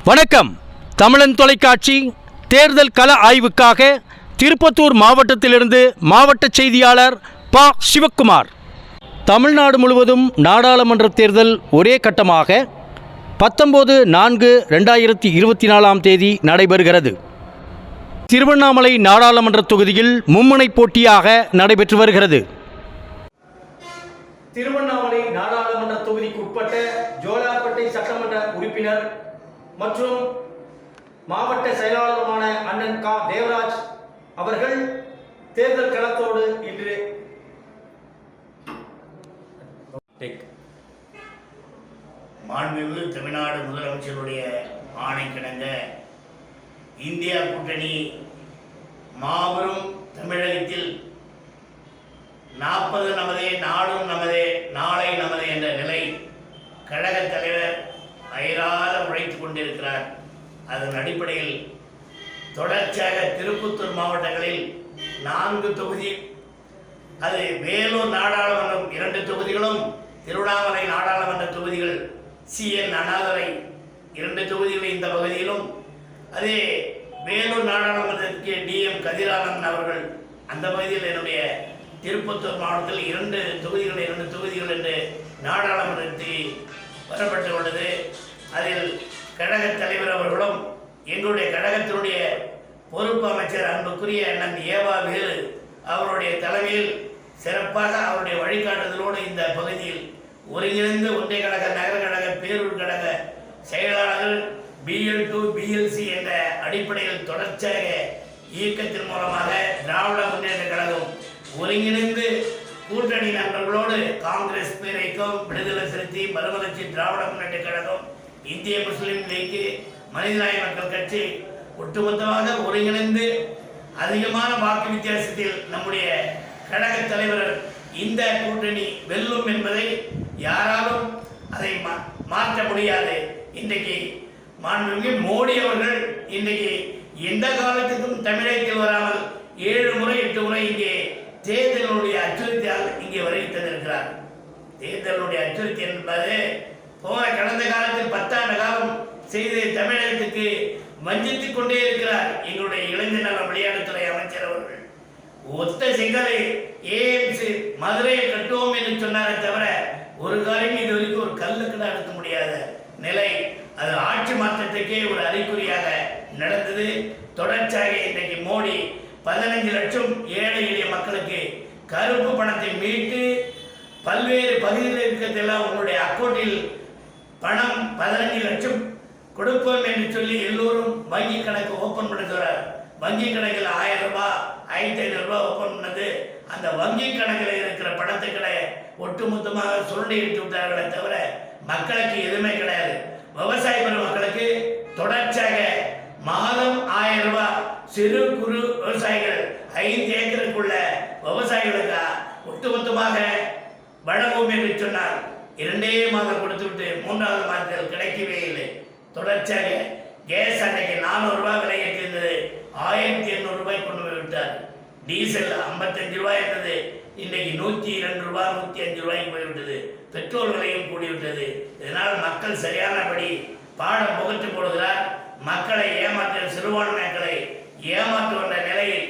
வணக்கம். தமிழன் தொலைக்காட்சி தேர்தல் கள ஆய்வுக்காக திருப்பத்தூர் மாவட்டத்திலிருந்து மாவட்ட செய்தியாளர் ப. சிவக்குமார். தமிழ்நாடு முழுவதும் நாடாளுமன்ற தேர்தல் ஒரே கட்டமாக 19/4/2024 நடைபெறுகிறது. திருவண்ணாமலை நாடாளுமன்ற தொகுதியில் மும்முனை போட்டியாக நடைபெற்று வருகிறது. திருவண்ணாமலை நாடாளுமன்ற தொகுதிக்கு உட்பட்ட ஜோலார்பேட்டை சட்டமன்ற உறுப்பினர் மற்றும் மாவட்ட செயலாளருமான அண்ணன் கா. தேவராஜ் அவர்கள் தேர்தல் களத்தோடு இன்று மாண்புமிகு தமிழ்நாடு முதலமைச்சருடைய ஆணைக்கிணங்க இந்தியா கூட்டணி மாபெரும் தமிழகத்தில் 40 நமதே, நாடும் நமதே, நாளை நமதே என்ற நிலை கழகத் தலைவர் அயராத உழைத்துக் கொண்டிருக்கிறார். அதன் அடிப்படையில் தொடர்ச்சியாக திருப்பத்தூர் மாவட்டங்களில் 4 தொகுதி, அது வேலூர் நாடாளுமன்றம் 2 தொகுதிகளும், திருவண்ணாமலை நாடாளுமன்ற தொகுதிகள் CN அண்ணாதுரை 2 தொகுதிகள் இந்த பகுதியிலும், அதே வேலூர் நாடாளுமன்றத்திற்கு DM கதிரானந்தன் அவர்கள் அந்த பகுதியில் என்னுடைய திருப்பத்தூர் மாவட்டத்தில் 2 தொகுதிகள் என்று நாடாளுமன்றத்தில் வரப்பட்டு உள்ளது. அதில் கழகத் தலைவர் அவர்களும் எங்களுடைய கழகத்தினுடைய பொறுப்பு அமைச்சர் அன்புக்குரிய அண்ணன் ஏவா வேலு அவருடைய தலைமையில் சிறப்பாக அவருடைய வழிகாட்டுதலோடு இந்த பகுதியில் ஒருங்கிணைந்து ஒன்றிய கழக, நகர கழக, பேரூர் கழக செயலாளர்கள் BL2 BLC என்ற அடிப்படையில் தொடர்ச்சியாக இயக்கத்தின் மூலமாக திராவிட முன்னேற்ற கழகம் ஒருங்கிணைந்து கூட்டணி நண்பர்களோடு காங்கிரஸ் பேரைக்கும், விடுதலை சிறுத்தை, மறுமலர்ச்சி திராவிட முன்னேற்ற கழகம், இந்திய முஸ்லீம் லீக், மனிதநேய மக்கள் கட்சி ஒட்டுமொத்தமாக ஒருங்கிணைந்து அதிகமான வாக்கு வித்தியாசத்தில் நம்முடைய கழக தலைவர் இந்த கூட்டணி வெல்லும் என்பதை யாராலும் அதை மாற்ற முடியாது. இன்றைக்கு மாண்புமிகு மோடி அவர்கள் இன்றைக்கு எந்த காலத்துக்கும் தமிழகத்தில் வராமல் 7 முறை 8 முறை இங்கே தேர்தலுடைய அச்சுறுத்தியால் இங்கே வருவித்திருக்கிறார். தேர்தலுடைய அச்சுறுத்தி என்பது கடந்த காலத்தில் 10 ஆண்டு காலம் செய்து தமிழகத்துக்கு வஞ்சித்துக் கொண்டே இருக்கிறார் எங்களுடைய இளைஞர் நல விளையாட்டுத்துறை அமைச்சர் அவர்கள். ஒத்த செங்கலை AIMS மதுரையை கட்டுவோம் என்று சொன்னாரே தவிர ஒரு காலம் இது வரைக்கும் ஒரு கல்லுக்கு எடுக்க முடியாத நிலை. அது ஆட்சி மாற்றத்துக்கே ஒரு அறிகுறியாக நடந்தது. தொடர்ச்சியாக இன்றைக்கு மோடி 15 லட்சம் ஏழை எளிய மக்களுக்கு கருப்பு பணத்தை மீட்டு பல்வேறு பகுதிகளில் இருக்கிறதெல்லாம் உங்களுடைய அக்கௌண்டில் பணம் 15 லட்சம் கொடுப்போம் என்று சொல்லி எல்லோரும் வங்கி கணக்கு ஓப்பன் பண்ணுகிறார். வங்கி கணக்கில் 1000 ரூபாய், 1500 ரூபாய் ஓப்பன் பண்ணது. அந்த வங்கி கணக்கில் இருக்கிற பணத்துக்களை ஒட்டுமொத்தமாக சுருண்டி எடுத்து விட்டார்களே தவிர மக்களுக்கு எதுவுமே கிடையாது. விவசாய மக்களுக்கு தொடர்ச்சியாக மாதம் 1000 ரூபாய் சிறு குறு விவசாயிகள் 5 ஏக்கருக்குள்ள விவசாயிகளுக்கு ஒட்டுமொத்தமாக வழங்குவோம் என்று சொன்னார். 2 மாதம் கொடுத்துவிட்டு 3வது மாதத்தில் கிடைக்கவே இல்லை. தொடர்ச்சியாக கேஸ் அன்னைக்கு 400 ரூபாய் விலை ஏற்றிருந்தது 1800 ரூபாய் கொண்டு போய் விட்டார். டீசல் 55 ரூபாய் இருந்தது, இன்றைக்கு 102 ரூபாய் 105 ரூபாய்க்கு போய்விட்டது. பெட்ரோல் விலையும் கூடிவிட்டது. இதனால் மக்கள் சரியானபடி பாடம் புகட்டு போடுகிறார். மக்களை ஏமாற்ற, சிறுபான்மையினர்களை ஏமாற்றுகின்ற நிலையில்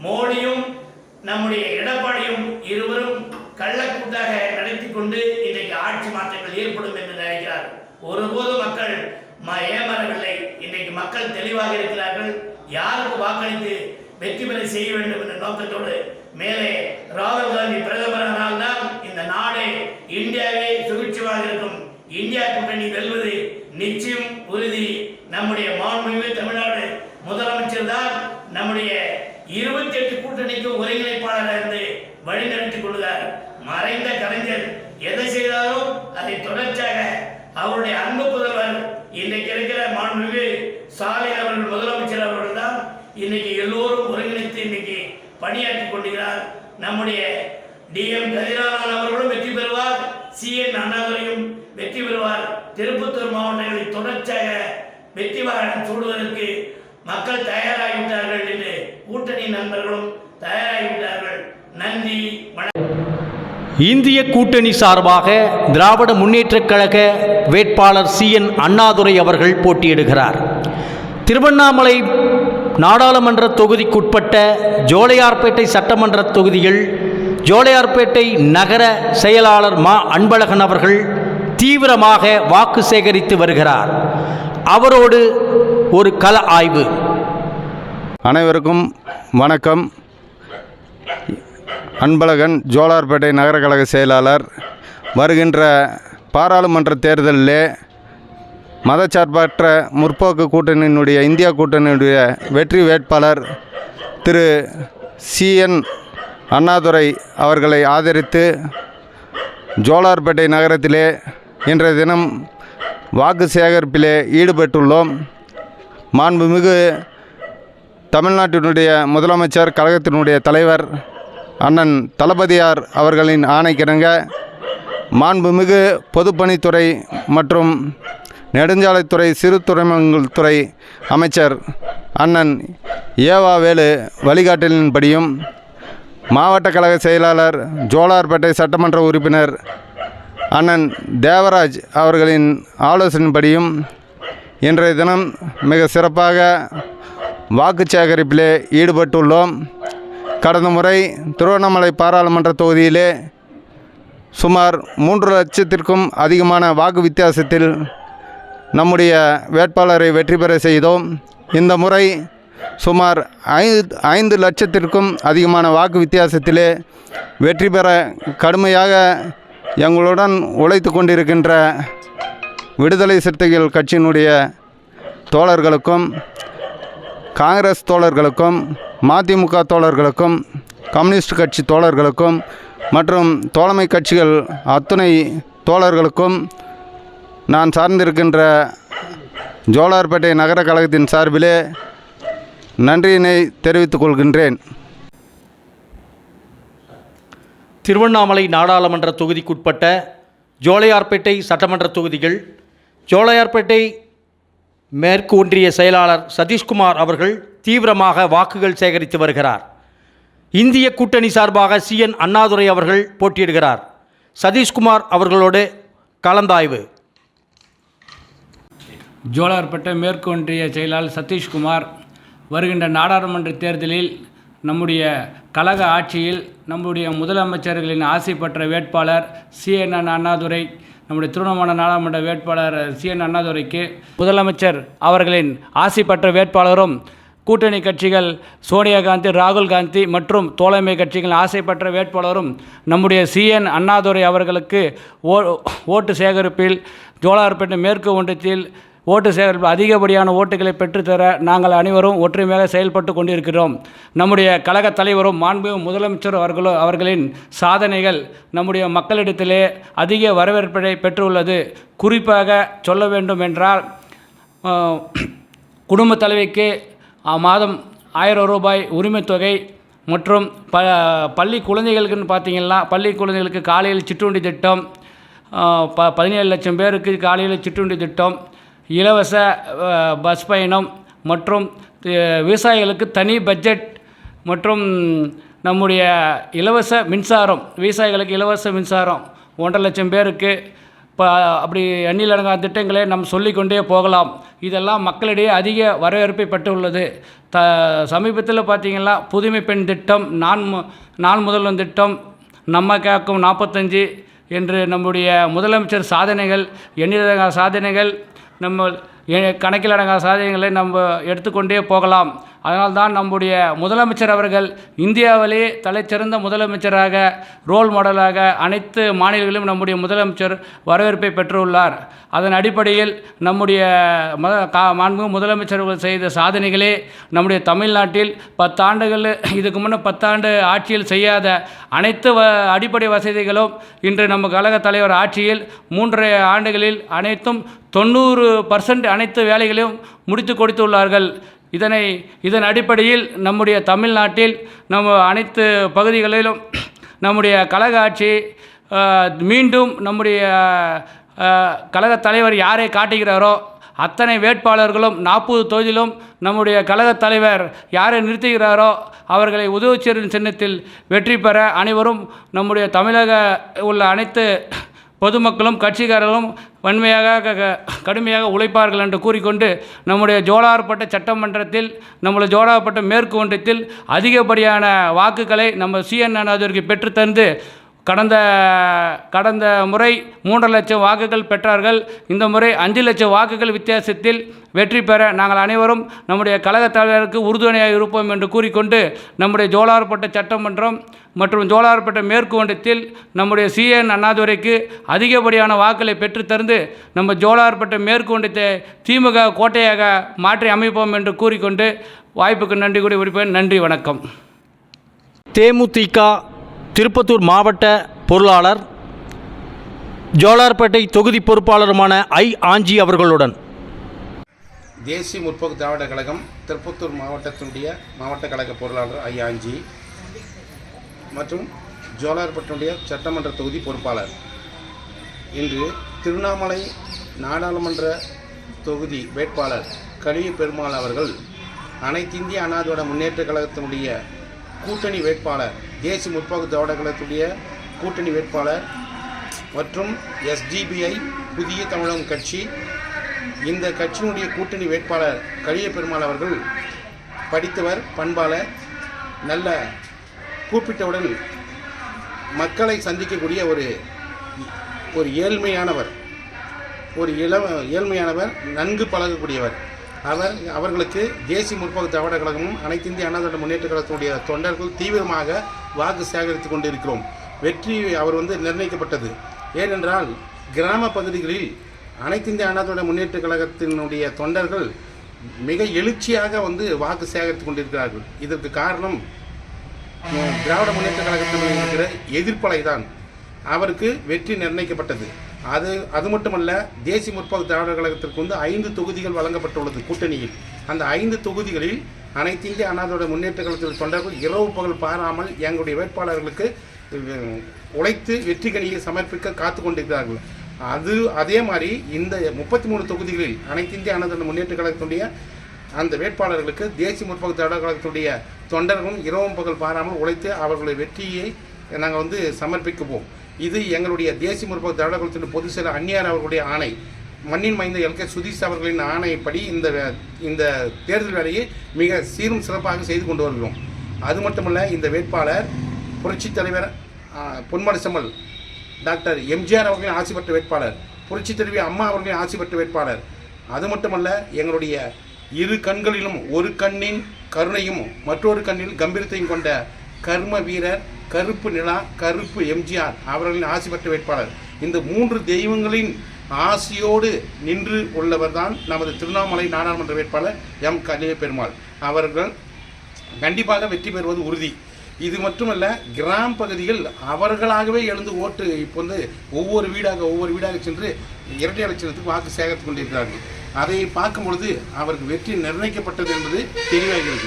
மோடியும் நம்முடைய எடப்பாடியும் இருவரும் கள்ளக்கூட்டாக நடத்தி கொண்டு இன்றைக்கு ஆட்சி மாற்றங்கள் ஏற்படும் என்று நினைக்கிறார். ஒருபோது மக்கள் ஏமாறவில்லை. இன்றைக்கு மக்கள் தெளிவாக இருக்கிறார்கள். யாருக்கு வாக்களித்து வெற்றி பெற செய்ய வேண்டும் என்ற நோக்கத்தோடு மேலே ராகுல் காந்தி பிரதமரானால் தான் இந்த நாடே, இந்தியாவே சுபிட்சமாக இருக்கும். இந்தியா கூட்டணி வெல்வது நிச்சயம் உறுதி. நம்முடைய மாண்புமிகு தமிழ்நாடு முதலமைச்சர் தான் நம்முடைய 28 கூட்டணிக்கு ஒருங்கிணைப்பாளராக இருந்து வழிநடத்திக் கொள்கிறார். மறைந்த கலைஞர் எதை செய்தாலும் அதை தொடர்ச்சியாக அவருடைய அன்பு புதல்வர் இன்றைக்கு இருக்கிற மாண்புமிகு ஸ்டாலின் அவர்கள் முதலமைச்சர் அவர்கள் தான் இன்னைக்கு எல்லோரும் ஒருங்கிணைத்து இன்னைக்கு பணியாற்றி கொண்டிருக்கிறார். நம்முடைய DM கதிரானந்தன் அவர்களும் வெற்றி பெறுவார், CN அண்ணாதுரையும் வெற்றி பெறுவார். திருப்பத்தூர் மாவட்டங்களில் தொடர்ச்சியாக வெற்றி வாகனம் சூடுவதற்கு மக்கள் தயாராகிவிட்டார்கள் என்று கூட்டணி நண்பர்களும் தயாராகிவிட்டார்கள். நன்றி, வணக்கம். இந்திய கூட்டணி சார்பாக திராவிட முன்னேற்றக் கழக வேட்பாளர் CN அண்ணாதுரை அவர்கள் போட்டியிடுகிறார். திருவண்ணாமலை நாடாளுமன்ற தொகுதிக்குட்பட்ட ஜோலையார்பேட்டை சட்டமன்ற தொகுதியில் ஜோலையார்பேட்டை நகர செயலாளர் மா அன்பழகன் அவர்கள் தீவிரமாக வாக்கு சேகரித்து வருகிறார். அவரோடு ஒரு கள ஆய்வு. அனைவருக்கும் வணக்கம். அன்பழகன், ஜோலார்பேட்டை நகர கழக செயலாளர். வருகின்ற பாராளுமன்ற தேர்தலிலே மதச்சார்பற்ற முற்போக்கு கூட்டணியினுடைய இந்தியா கூட்டணியினுடைய வெற்றி வேட்பாளர் திரு CN அண்ணாதுரை அவர்களை ஆதரித்து ஜோலார்பேட்டை நகரத்திலே இன்றைய தினம் வாக்கு சேகரிப்பிலே ஈடுபட்டுள்ளோம். மாண்புமிகு தமிழ்நாட்டினுடைய முதலமைச்சர், கழகத்தினுடைய தலைவர் அண்ணன் தளபதியார் அவர்களின் ஆணைக்கிணங்க மாண்புமிகு பொதுப்பணித்துறை மற்றும் நெடுஞ்சாலைத்துறை சிறு துறைமுகங்கள் துறை அமைச்சர் அண்ணன் ஏவாவேலு வழிகாட்டலின்படியும் மாவட்ட கழக செயலாளர் ஜோலார்பேட்டை சட்டமன்ற உறுப்பினர் அண்ணன் தேவராஜ் அவர்களின் ஆலோசனைப்படியும் இன்றைய தினம் மிக சிறப்பாக வாக்கு சேகரிப்பிலே ஈடுபட்டுள்ளோம். கடந்த முறை திருவண்ணாமலை பாராளுமன்ற தொகுதியிலே சுமார் 3 லட்சத்திற்கும் அதிகமான வாக்கு வித்தியாசத்தில் நம்முடைய வேட்பாளரை வெற்றி பெற செய்தோம். இந்த முறை சுமார் 5 லட்சத்திற்கும் அதிகமான வாக்கு வித்தியாசத்திலே வெற்றி பெற கடுமையாக எங்களுடன் உழைத்து கொண்டிருக்கின்ற விடுதலை சிறுத்தைகள் கட்சியினுடைய தோழர்களுக்கும், காங்கிரஸ் தோழர்களுக்கும், மதிமுக தோழர்களுக்கும், கம்யூனிஸ்ட் கட்சி தோழர்களுக்கும் மற்றும் தோழமை கட்சிகள் அத்துணை தோழர்களுக்கும் நான் சார்ந்திருக்கின்ற ஜோலார்பேட்டை நகர கழகத்தின் சார்பிலே நன்றியினை தெரிவித்துக் கொள்கின்றேன். திருவண்ணாமலை நாடாளுமன்ற தொகுதிக்குட்பட்ட ஜோலையார்பேட்டை சட்டமன்ற தொகுதிகள் ஜோலையார்பேட்டை மேற்கு ஒன்றிய செயலாளர் சதீஷ்குமார் அவர்கள் தீவிரமாக வாக்குகள் சேகரித்து வருகிறார். இந்திய கூட்டணி சார்பாக CN அண்ணாதுரை அவர்கள் போட்டியிடுகிறார். சதீஷ்குமார் அவர்களோடு கலந்தாய்வு. ஜோலார்பேட்டை மேற்கு ஒன்றிய செயலாளர் சதீஷ்குமார். வருகின்ற நாடாளுமன்ற தேர்தலில் நம்முடைய கழக ஆட்சியில் நம்முடைய முதலமைச்சர்களின் ஆசை பெற்ற வேட்பாளர் CN அண்ணாதுரை, நம்முடைய திருவண்ணாமலை நாடாளுமன்ற வேட்பாளர் CN அண்ணாதுரைக்கு முதலமைச்சர் அவர்களின் ஆசை பெற்ற வேட்பாளரும் கூட்டணி கட்சிகள் சோனியா காந்தி, ராகுல் காந்தி மற்றும் தோழமை கட்சிகள் ஆசைப்பட்ட வேட்பாளரும் நம்முடைய CN அண்ணாதுரை அவர்களுக்கு ஓட்டு சேகரிப்பில் ஜோலார்பேட்டை மேற்கு ஒன்றியத்தில் ஓட்டு சேகரிப்பில் அதிகப்படியான ஓட்டுகளை பெற்றுத்தர நாங்கள் அனைவரும் ஒற்றுமையாக செயல்பட்டு கொண்டிருக்கிறோம். நம்முடைய கழக தலைவரும் மாண்புமிகு முதலமைச்சர் அவர்களின் சாதனைகள் நம்முடைய மக்களிடத்திலே அதிக வரவேற்பை பெற்றுள்ளது. குறிப்பாக சொல்ல வேண்டும் என்றால், குடும்ப தலைவிக்கு மாதம் 1000 ரூபாய் உரிமைத் தொகை மற்றும் பள்ளி குழந்தைகளுக்குன்னு பார்த்தீங்கன்னா, பள்ளி குழந்தைகளுக்கு காலையில் சிற்றுண்டி திட்டம், 17 லட்சம் பேருக்கு காலையில் சிற்றுண்டி திட்டம், இலவச பஸ் பயணம் மற்றும் விவசாயிகளுக்கு தனி பட்ஜெட் மற்றும் நம்முடைய இலவச மின்சாரம், விவசாயிகளுக்கு இலவச மின்சாரம் 1.5 லட்சம் பேருக்கு அப்படி எண்ணிலடங்காத திட்டங்களை நாம் சொல்லிக்கொண்டே போகலாம். இதெல்லாம் மக்களிடையே அதிக வரவேற்பை பெற்றுள்ளது. சமீபத்தில் பார்த்திங்கன்னா புதுமை பெண் திட்டம், நான் முதல்வன் திட்டம், நம்ம கேட்கும் 45 என்று நம்முடைய முதலமைச்சர் சாதனைகள், எண்ணிலடங்காத சாதனைகள், நம்ம கணக்கிலடங்காத சாதனைகளை நம்ம எடுத்துக்கொண்டே போகலாம். அதனால்தான் நம்முடைய முதலமைச்சர் அவர்கள் இந்தியாவிலேயே தலைச்சிறந்த முதலமைச்சராக, ரோல் மாடலாக அனைத்து மாநிலங்களிலும் நம்முடைய முதலமைச்சர் வரவேற்பை பெற்றுள்ளார். அதன் அடிப்படையில் நம்முடைய மாண்புமிகு முதலமைச்சர்கள் செய்த சாதனைகளே நம்முடைய தமிழ்நாட்டில் 10 ஆண்டுகள், இதுக்கு முன்னே 10 ஆண்டு ஆட்சியில் செய்யாத அனைத்து அடிப்படை வசதிகளும் இன்று நம்ம கழக தலைவர் ஆட்சியில் 3 ஆண்டுகளில் அனைத்தும் 90% அனைத்து வேலைகளையும் முடித்து கொடுத்துள்ளார்கள். இதன் அடிப்படையில் நம்முடைய தமிழ்நாட்டில் நம்ம அனைத்து பகுதிகளிலும் நம்முடைய கழக ஆட்சி மீண்டும் நம்முடைய கழக தலைவர் யாரை காட்டுகிறாரோ அத்தனை வேட்பாளர்களும் 40 தொகுதியிலும் நம்முடைய கழகத் தலைவர் யாரை நிறுத்துகிறாரோ அவர்களை உதவுச்சீரின் சின்னத்தில் வெற்றி பெற அனைவரும் நம்முடைய தமிழக உள்ள அனைத்து பொதுமக்களும் கட்சிக்காரர்களும் வன்மையாக கடுமையாக உழைப்பார்கள் என்று கூறிக்கொண்டு, நம்முடைய ஜோலார்பேட்டை சட்டமன்றத்தில் நம்முடைய ஜோலார்பேட்டை மேற்கு ஒன்றியத்தில் அதிகப்படியான வாக்குகளை நம்ம CN அண்ணாதுரைக்கு பெற்றுத்தந்து கடந்த முறை 3 லட்சம் வாக்குகள் பெற்றார்கள். இந்த முறை 5 லட்சம் வாக்குகள் வித்தியாசத்தில் வெற்றி பெற நாங்கள் அனைவரும் நம்முடைய கழகத் தலைவருக்கு உறுதுணையாக இருப்போம் என்று கூறிக்கொண்டு, நம்முடைய ஜோலார்பேட்டை சட்டமன்றம் மற்றும் ஜோலார்பேட்டை மேற்கு ஒன்றியத்தில் நம்முடைய CN அண்ணாதுரைக்கு அதிகப்படியான வாக்குகளை பெற்றுத்தந்து நம்ம ஜோலார்பேட்டை மேற்கு ஒன்றியத்தை திமுக கோட்டையாக மாற்றி அமைப்போம் என்று கூறிக்கொண்டு வாய்ப்புக்கு நன்றி கூறி விடுப்பேன். நன்றி, வணக்கம். தேமுதிக திருப்பத்தூர் மாவட்ட பொருளாளர் ஜோலார்பேட்டை தொகுதி பொறுப்பாளருமான ஆஞ்சி அவர்களுடன் தேசிய முற்போக்கு திராவிட கழகம் திருப்பத்தூர் மாவட்டத்தினுடைய மாவட்ட கழக பொருளாளர் ஆஞ்சி மற்றும் ஜோலார்பேட்டையுடைய சட்டமன்ற தொகுதி பொறுப்பாளர். இன்று திருவண்ணாமலை நாடாளுமன்ற தொகுதி வேட்பாளர் கலிய பெருமாள் அவர்கள் அனைத்திந்திய அண்ணா திராவிட முன்னேற்ற கழகத்தினுடைய கூட்டணி வேட்பாளர், தேசிய முற்போக்கு திராவிட கழகத்துடைய கூட்டணி வேட்பாளர் மற்றும் SDPI புதிய தமிழகம் கட்சி, இந்த கட்சியினுடைய கூட்டணி வேட்பாளர் கலிய பெருமாள் அவர்கள் படித்தவர், பண்பாளர், நல்ல கூப்பிட்டவுடன் மக்களை சந்திக்கக்கூடிய ஒரு ஏழ்மையானவர், ஏழ்மையானவர், நன்கு பழகக்கூடியவர். அவர்களுக்கு தேசிய முற்போக்கு திராவிட கழகமும் அனைத்து இந்திய அண்ணா திராவிட முன்னேற்ற கழகத்துடைய தொண்டர்கள் தீவிரமாக வாக்கு சேகரித்து கொண்டிருக்கிறோம். வெற்றி அவர் நிர்ணயிக்கப்பட்டது. ஏனென்றால் கிராம பகுதிகளில் அனைத்து இந்திய அண்ணா திராவிட முன்னேற்ற கழகத்தினுடைய தொண்டர்கள் மிக எழுச்சியாக வாக்கு சேகரித்து கொண்டிருக்கிறார்கள். இதற்கு காரணம் திராவிட முன்னேற்ற கழகத்தில் இருக்கிற எதிர்ப்பலை தான். அவருக்கு வெற்றி நிர்ணயிக்கப்பட்டது. அது மட்டுமல்ல, தேசிய முற்போக்கு திராவிட கழகத்திற்கு 5 தொகுதிகள் வழங்கப்பட்டுள்ளது கூட்டணியில். அந்த 5 தொகுதிகளில் அனைத்து இந்திய அண்ணா திராவிட முன்னேற்ற கழகத்தில் தொண்டர்கள் இரவு பகல் பாராமல் எங்களுடைய வேட்பாளர்களுக்கு உழைத்து வெற்றி கனியை சமர்ப்பிக்க காத்து கொண்டிருக்கிறார்கள். அதே மாதிரி இந்த 33 தொகுதிகளில் அனைத்து இந்திய அண்ணா திராவிட முன்னேற்ற கழகத்துடைய அந்த வேட்பாளர்களுக்கு தேசிய முற்போக்கு திராவிட கழகத்துடைய தொண்டர்களும் இரவும் பகல் பாராமல் உழைத்து அவர்களுடைய வெற்றியை நாங்கள் சமர்ப்பிக்குவோம். இது எங்களுடைய தேசிய முற்போக்கு திராவிட கழகத்தின் பொதுச் செயலர் அந்நியார் அவர்களுடைய ஆணை, மண்ணின் மைந்த LK சுதீஷ் அவர்களின் ஆணைப்படி இந்த தேர்தல் வேலையை மிக சீரும் சிறப்பாக செய்து கொண்டு வருகிறோம். அது மட்டுமல்ல, இந்த வேட்பாளர் புரட்சித் தலைவர் பொன்மலை செம்மல் டாக்டர் MGR அவர்களின் ஆசி பெற்ற வேட்பாளர், புரட்சித் தலைவி அம்மா அவர்களின் ஆசி பெற்ற வேட்பாளர். அது மட்டுமல்ல, எங்களுடைய இரு கண்களிலும் ஒரு கண்ணின் கருணையும் மற்றொரு கண்ணில் கம்பீரத்தையும் கொண்ட கர்ம வீரர் கருப்பு நிலா கருப்பு MGR அவர்களின் ஆசி பெற்ற வேட்பாளர். இந்த 3 தெய்வங்களின் ஆசியோடு நின்று உள்ளவர் தான் நமது திருவண்ணாமலை நாடாளுமன்ற வேட்பாளர் கலிய பெருமாள் அவர்கள். கண்டிப்பாக வெற்றி பெறுவது உறுதி. இது மட்டுமல்ல, கிராம பகுதிகள் அவர்களாகவே எழுந்து ஓட்டு இப்போ ஒவ்வொரு வீடாக சென்று 2 லட்சத்துக்கு வாக்கு சேகரித்து கொண்டிருக்கிறார்கள். அதை பார்க்கும் பொழுது அவருக்கு வெற்றி நிர்ணயிக்கப்பட்டது என்பது தெளிவாகிறது.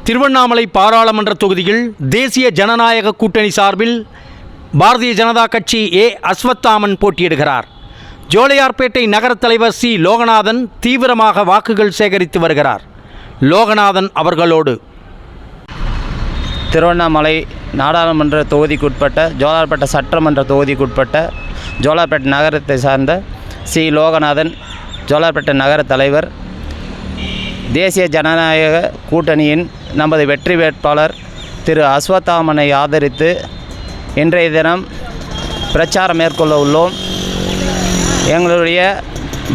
திருவண்ணாமலை பாராளுமன்ற தொகுதியில் தேசிய ஜனநாயக கூட்டணி சார்பில் பாரதிய ஜனதா கட்சி அஸ்வத்தாமன் போட்டியிடுகிறார். ஜோலையார்பேட்டை நகர தலைவர் C. லோகநாதன் தீவிரமாக வாக்குகள் சேகரித்து வருகிறார். லோகநாதன் அவர்களோடு திருவண்ணாமலை நாடாளுமன்ற தொகுதிக்குட்பட்ட ஜோலார்பேட்டை சட்டமன்ற தொகுதிக்குட்பட்ட ஜோலார்பேட்டை நகரத்தை சார்ந்த C. லோகநாதன், ஜோலார்பேட்டை நகர தலைவர். தேசிய ஜனநாயக கூட்டணியின் நமது வெற்றி வேட்பாளர் திரு அஸ்வத்தாமனை ஆதரித்து இன்றைய தினம் பிரச்சாரம் மேற்கொள்ள உள்ளோம். எங்களுடைய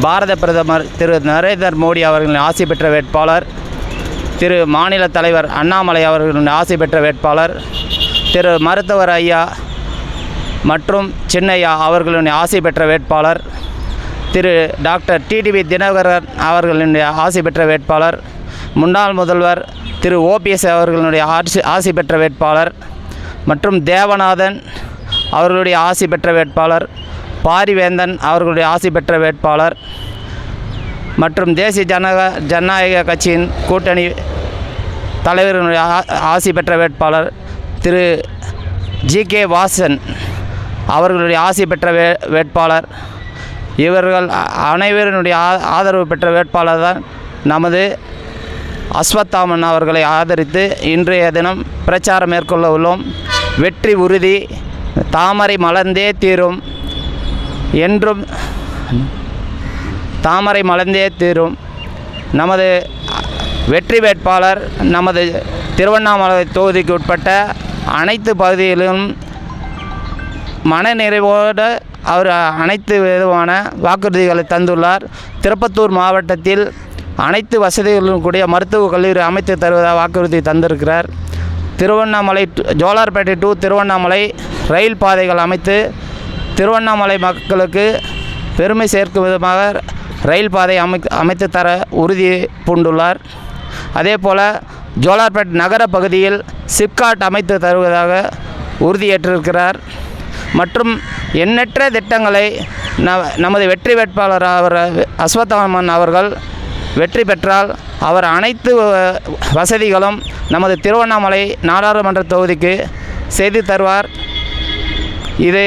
பாரத பிரதமர் திரு நரேந்திர மோடி அவர்களின் ஆசி பெற்ற வேட்பாளர், திரு மாநில தலைவர் அண்ணாமலை அவர்களின் ஆசி பெற்ற வேட்பாளர், திரு மருத்துவர் ஐயா மற்றும் சின்னையா அவர்களின் ஆசி பெற்ற வேட்பாளர், திரு டாக்டர் TTV தினகரன் அவர்களினுடைய ஆசி பெற்ற வேட்பாளர், முன்னாள் முதல்வர் திரு OPS அவர்களுடைய ஆசி பெற்ற வேட்பாளர் மற்றும் தேவநாதன் அவர்களுடைய ஆசி பெற்ற வேட்பாளர், பாரிவேந்தன் அவர்களுடைய ஆசி பெற்ற வேட்பாளர் மற்றும் தேசிய ஜனநாயக கட்சியின் கூட்டணி தலைவர்களுடைய ஆசி பெற்ற வேட்பாளர் திரு GK வாசன் அவர்களுடைய ஆசி பெற்ற வேட்பாளர், இவர்கள் அனைவருடைய ஆதரவு பெற்ற வேட்பாளர் தான் நமது அஸ்வத்தாமன் அவர்களை ஆதரித்து இன்றைய தினம் பிரச்சாரம் மேற்கொள்ள உள்ளோம். வெற்றி உறுதி, தாமரை மலர்ந்தே தீரும் என்றும் தாமரை மலர்ந்தே தீரும். நமது வெற்றி வேட்பாளர் நமது திருவண்ணாமலை தொகுதிக்கு உட்பட்ட அனைத்து பகுதிகளிலும் மனநிறைவோடு அவர் அனைத்து விதமான வாக்குறுதிகளை தந்துள்ளார். திருப்பத்தூர் மாவட்டத்தில் அனைத்து வசதிகளும் கூடிய மருத்துவக் கல்லூரி அமைத்து தருவதாக வாக்குறுதி தந்திருக்கிறார். திருவண்ணாமலை ஜோலார்பேட்டை டு திருவண்ணாமலை ரயில் பாதைகள் அமைத்து திருவண்ணாமலை மக்களுக்கு பெருமை சேர்க்கும் விதமாக ரயில் பாதை அமைத்து தர உறுதி பூண்டுள்ளார். அதேபோல் ஜோலார்பேட் நகர பகுதியில் சிப்காட் அமைத்து தருவதாக உறுதியேற்றிருக்கிறார். மற்றும் எண்ணற்ற திட்டங்களை நமது வெற்றி வேட்பாளர் அவர் அஸ்வத்தாமன் அவர்கள் வெற்றி பெற்றால் அவர் அனைத்து வசதிகளும் நமது திருவண்ணாமலை நாடாளுமன்ற தொகுதிக்கு செய்து தருவார். இது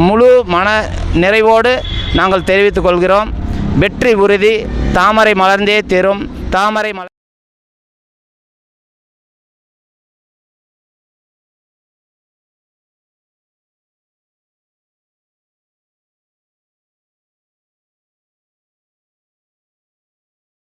முழு மன நிறைவோடு நாங்கள் தெரிவித்துக் கொள்கிறோம். வெற்றி உறுதி, தாமரை மலர்ந்தே தீரும். தாமரை